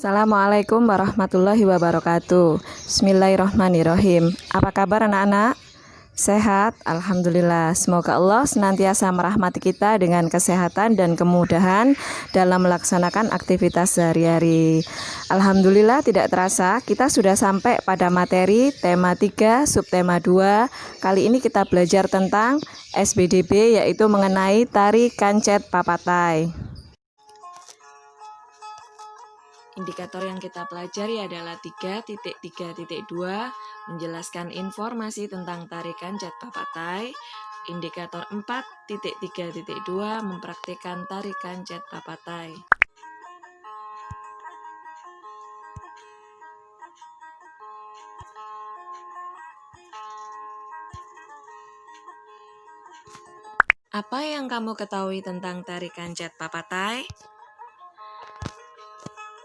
Assalamualaikum warahmatullahi wabarakatuh. Bismillahirrahmanirrahim. Apa kabar anak-anak? Sehat? Alhamdulillah. Semoga Allah senantiasa merahmati kita dengan kesehatan dan kemudahan dalam melaksanakan aktivitas sehari-hari. Alhamdulillah, tidak terasa kita sudah sampai pada materi tema 3, subtema 2. Kali ini kita belajar tentang SBDB, yaitu mengenai tari kancet papatai. Indikator yang kita pelajari adalah 3.3.2, menjelaskan informasi tentang tari kancet papatai. Indikator 4.3.2, mempraktikkan tari kancet papatai. Apa yang kamu ketahui tentang tari kancet papatai?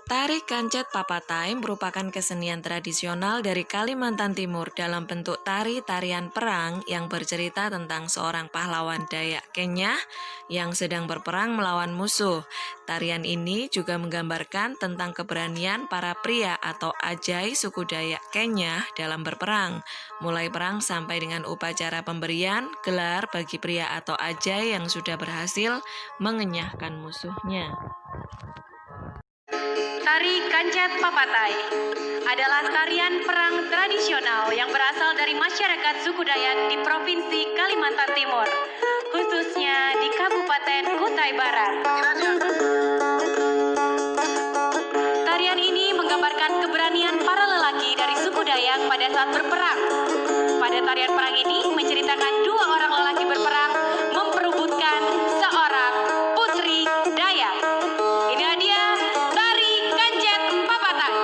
Tari kancet papatai merupakan kesenian tradisional dari Kalimantan Timur dalam bentuk tarian perang yang bercerita tentang seorang pahlawan Dayak Kenyah yang sedang berperang melawan musuh. Tarian ini juga menggambarkan tentang keberanian para pria atau ajai suku Dayak Kenyah dalam berperang, mulai perang sampai dengan upacara pemberian gelar bagi pria atau ajai yang sudah berhasil mengenyahkan musuhnya. Tari kancet papatai adalah tarian perang tradisional yang berasal dari masyarakat suku Dayak di Provinsi Kalimantan Timur, khususnya di Kabupaten Kutai Barat. Tarian ini menggambarkan keberanian para lelaki dari suku Dayak pada saat berperang. Pada tarian perang ini menceritakan dua orang lelaki berperang memperebutkan seorang putri Dayak. Ini dia tari kancet papatai.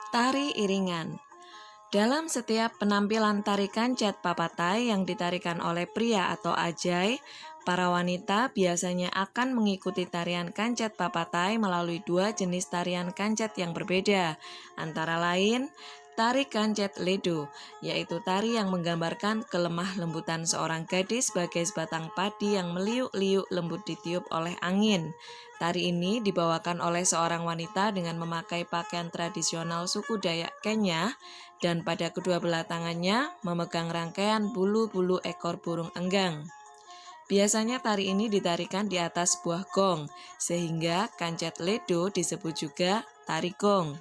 Tari iringan. Dalam setiap penampilan tari kancet papatai yang ditarikan oleh pria atau ajai, para wanita biasanya akan mengikuti tarian kancet papatai melalui dua jenis tarian kancet yang berbeda, antara lain tari kancet ledo, yaitu tari yang menggambarkan kelemah lembutan seorang gadis sebagai sebatang padi yang meliuk-liuk lembut ditiup oleh angin. Tari ini dibawakan oleh seorang wanita dengan memakai pakaian tradisional suku Dayak Kenyah dan pada kedua belah tangannya memegang rangkaian bulu-bulu ekor burung enggang. Biasanya tari ini ditarikan di atas sebuah gong, sehingga kancet ledo disebut juga tari gong.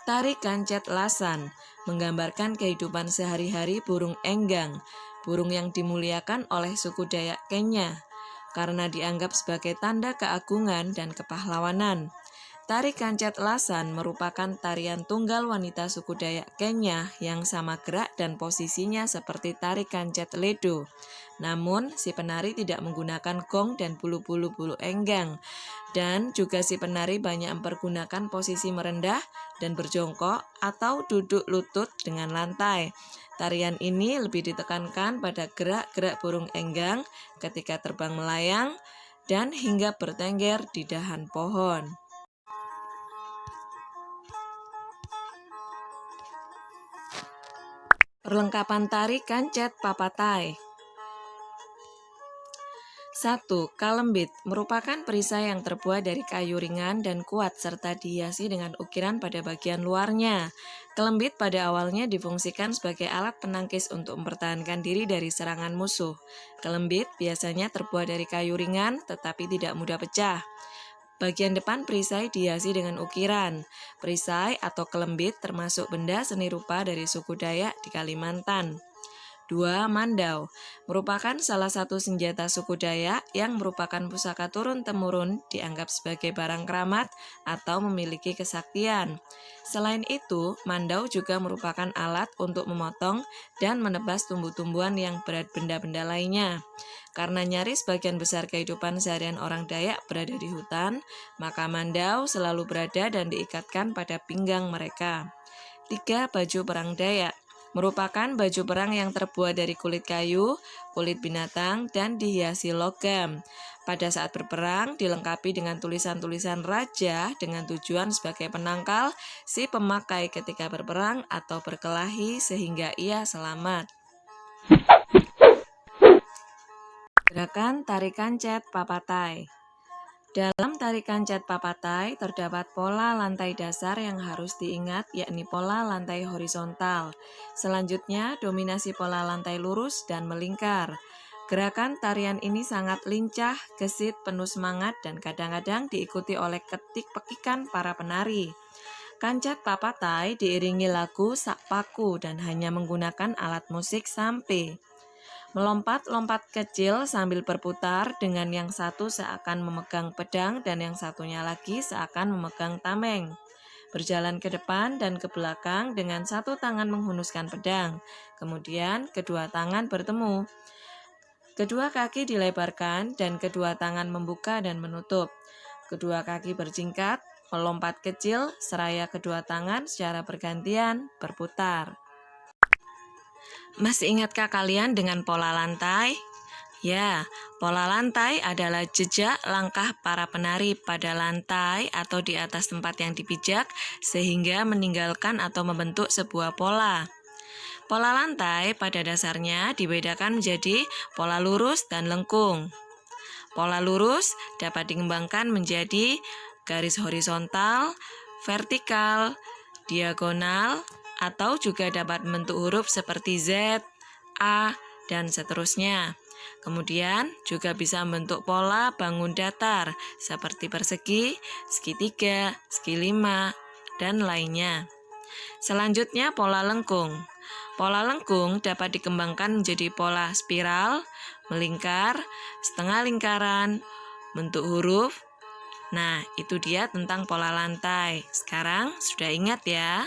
Tari kancet lasan menggambarkan kehidupan sehari-hari burung enggang, burung yang dimuliakan oleh suku Dayak Kenyah karena dianggap sebagai tanda keagungan dan kepahlawanan. Tari kancet lasan merupakan tarian tunggal wanita suku Dayak Kenyah yang sama gerak dan posisinya seperti tari kancet ledo. Namun, si penari tidak menggunakan gong dan bulu-bulu enggang. Dan juga si penari banyak mempergunakan posisi merendah dan berjongkok atau duduk lutut dengan lantai. Tarian ini lebih ditekankan pada gerak-gerak burung enggang ketika terbang melayang dan hingga bertengger di dahan pohon. Perlengkapan tari kancet papatai. 1. Kalembit merupakan perisai yang terbuat dari kayu ringan dan kuat serta dihiasi dengan ukiran pada bagian luarnya. Kalembit pada awalnya difungsikan sebagai alat penangkis untuk mempertahankan diri dari serangan musuh. Kalembit biasanya terbuat dari kayu ringan tetapi tidak mudah pecah. Bagian depan perisai dihiasi dengan ukiran. Perisai atau kalembit termasuk benda seni rupa dari suku Dayak di Kalimantan. 2. Mandau merupakan salah satu senjata suku Dayak yang merupakan pusaka turun-temurun, dianggap sebagai barang keramat atau memiliki kesaktian. Selain itu, mandau juga merupakan alat untuk memotong dan menebas tumbuh-tumbuhan yang berat benda-benda lainnya. Karena nyaris sebagian besar kehidupan seharian orang Dayak berada di hutan, maka mandau selalu berada dan diikatkan pada pinggang mereka. 3. Baju perang Dayak merupakan baju perang yang terbuat dari kulit kayu, kulit binatang, dan dihiasi logam. Pada saat berperang, dilengkapi dengan tulisan-tulisan raja dengan tujuan sebagai penangkal si pemakai ketika berperang atau berkelahi sehingga ia selamat. Gerakan tarikan cet papatai. Dalam tarikan cet papatai terdapat pola lantai dasar yang harus diingat, yakni pola lantai horizontal. Selanjutnya, dominasi pola lantai lurus dan melingkar. Gerakan tarian ini sangat lincah, gesit, penuh semangat, dan kadang-kadang diikuti oleh ketik-pekikan para penari. Kancet papatai diiringi lagu sakpaku dan hanya menggunakan alat musik sampe. Melompat-lompat kecil sambil berputar dengan yang satu seakan memegang pedang dan yang satunya lagi seakan memegang tameng. Berjalan ke depan dan ke belakang dengan satu tangan menghunuskan pedang. Kemudian kedua tangan bertemu. Kedua kaki dilebarkan dan kedua tangan membuka dan menutup. Kedua kaki berjingkat, melompat kecil, seraya kedua tangan secara bergantian berputar. Masih ingatkah kalian dengan pola lantai? Ya, pola lantai adalah jejak langkah para penari pada lantai atau di atas tempat yang dipijak sehingga meninggalkan atau membentuk sebuah pola. Pola lantai pada dasarnya dibedakan menjadi pola lurus dan lengkung. Pola lurus dapat dikembangkan menjadi garis horizontal, vertikal, diagonal, atau juga dapat membentuk huruf seperti Z, A, dan seterusnya. Kemudian juga bisa membentuk pola bangun datar seperti persegi, segitiga, segi lima, dan lainnya. Selanjutnya pola lengkung. Pola lengkung dapat dikembangkan menjadi pola spiral, melingkar, setengah lingkaran, bentuk huruf. Nah, itu dia tentang pola lantai. Sekarang sudah ingat ya?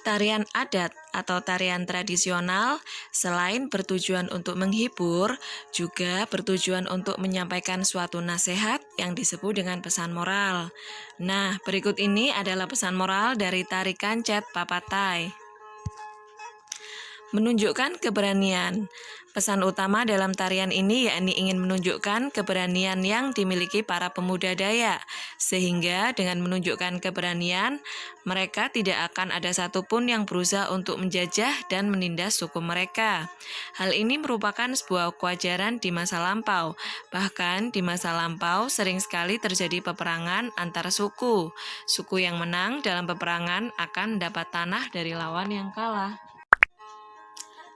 Tarian adat atau tarian tradisional selain bertujuan untuk menghibur, juga bertujuan untuk menyampaikan suatu nasihat yang disebut dengan pesan moral. Nah, berikut ini adalah pesan moral dari tarikan cet papatai. Menunjukkan keberanian. Pesan utama dalam tarian ini yakni ingin menunjukkan keberanian yang dimiliki para pemuda Dayak, sehingga dengan menunjukkan keberanian, mereka tidak akan ada satupun yang berusaha untuk menjajah dan menindas suku mereka. Hal ini merupakan sebuah kewajaran di masa lampau. Bahkan di masa lampau sering sekali terjadi peperangan antar suku. Suku yang menang dalam peperangan akan mendapat tanah dari lawan yang kalah.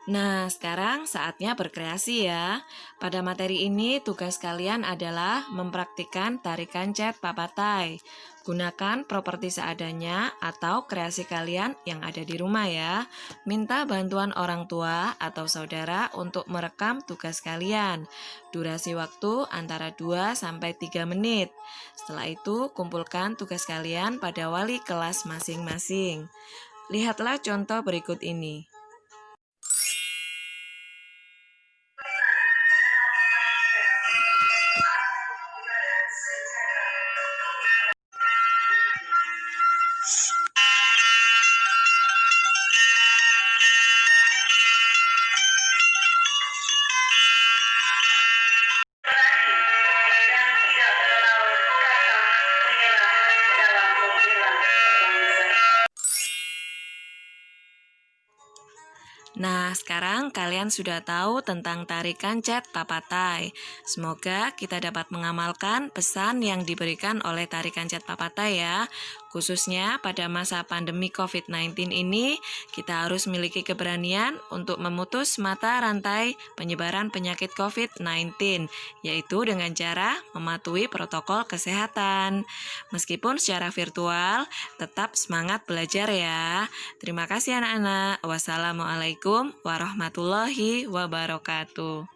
Nah, sekarang saatnya berkreasi ya. Pada materi ini, tugas kalian adalah mempraktikkan tarikan cet papatai. Gunakan properti seadanya atau kreasi kalian yang ada di rumah ya. Minta bantuan orang tua atau saudara untuk merekam tugas kalian. Durasi waktu antara 2-3 menit. Setelah itu, kumpulkan tugas kalian pada wali kelas masing-masing. Lihatlah contoh berikut ini. Nah, sekarang kalian sudah tahu tentang tarikan cet papatai. Semoga kita dapat mengamalkan pesan yang diberikan oleh tarikan cet papatai ya. Khususnya pada masa pandemi COVID-19 ini, kita harus memiliki keberanian untuk memutus mata rantai penyebaran penyakit COVID-19, yaitu dengan cara mematuhi protokol kesehatan. Meskipun secara virtual, tetap semangat belajar ya. Terima kasih anak-anak. Wassalamualaikum warahmatullahi wabarakatuh.